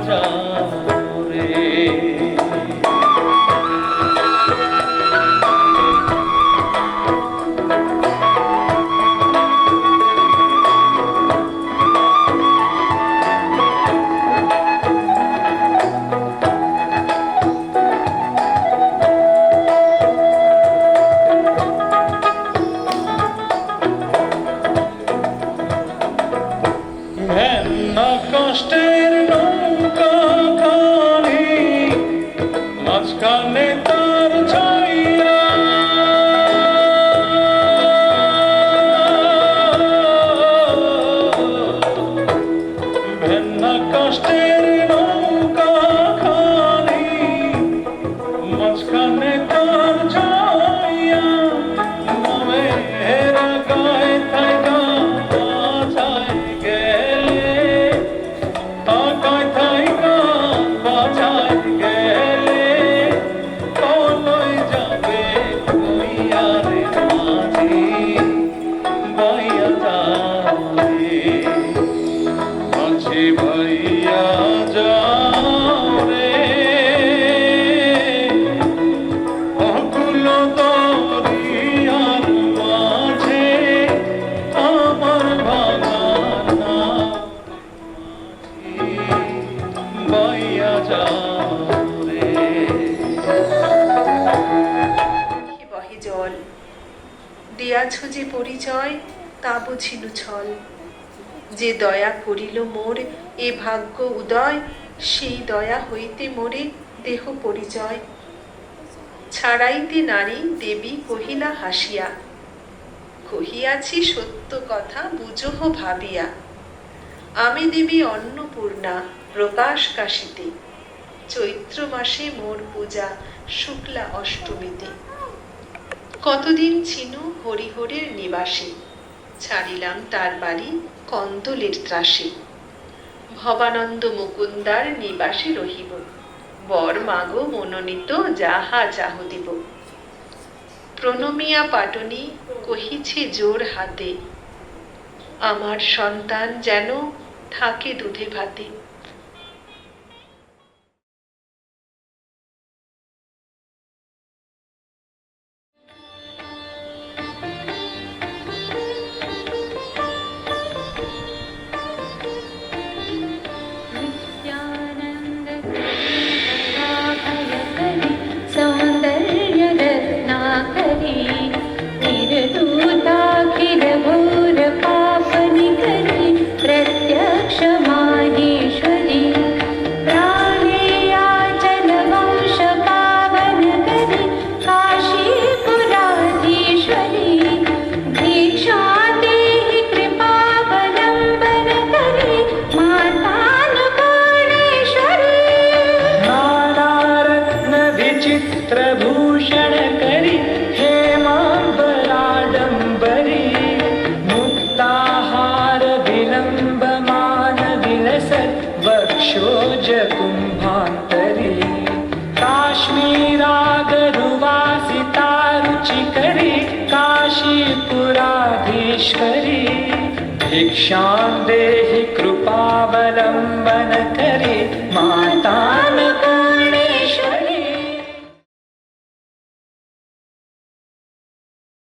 যাও রে। কষ্টের নৌকা খানি মাঝখানে তার ছাইয়া, ভেন্না কষ্টের নৌকা খানি মাঝখানে তার ছাইয়া, নামের গায়ে থাকা বাঁচায় গেলে, তাকায় থাকা বাঁচায় গেলে, কলই যাবে কইয়া রে মাঝি বাইয়া যাও রে, মাঝি বাইয়া যাও রে, অকুল দরিয়ার মাঝে আমার ভাঙা বাইয়া যাও রে। বহে জল দিয়াছ যে পরিচয় তা বুঝিল ছল, যে দয়া করিল মোর এ ভাগ্য উদয়, সেই দয়া হইতে মোরে দেহ পরিচয়। ছাড়াইতে নারী দেবী কহিলা হাসিয়া, কহিয়াছি সত্য কথা বুঝহ ভাবিয়া, আমি দেবী অন্নপূর্ণা প্রকাশ কাশিতে, চৈত্র মাসে মোর পূজা শুক্লা অষ্টমীতে। কতদিন ছিনু হরিহরের নিবাসী, ছাড়িলাম তার বাড়ি কন্দলের ত্রাসে, ভবানন্দ মুকুন্দার নিবাসে রহিব, বর মাগো মনোনীত যাহা চাহ দিব। প্রণমিয়া পাটনি কহিছে জোর হাতে, আমার সন্তান যেন থাকে দুধে ভাতে। चित्रभूषण करी हेमांबराडंबरी, मुक्ताहार विलंबमान विलसत् वक्षोज कुंभांतरी, काश्मीरागरुवासिता रुचिकरी काशीपुराधीश्वरी, भिक्षां देहि कृपावलंबन करी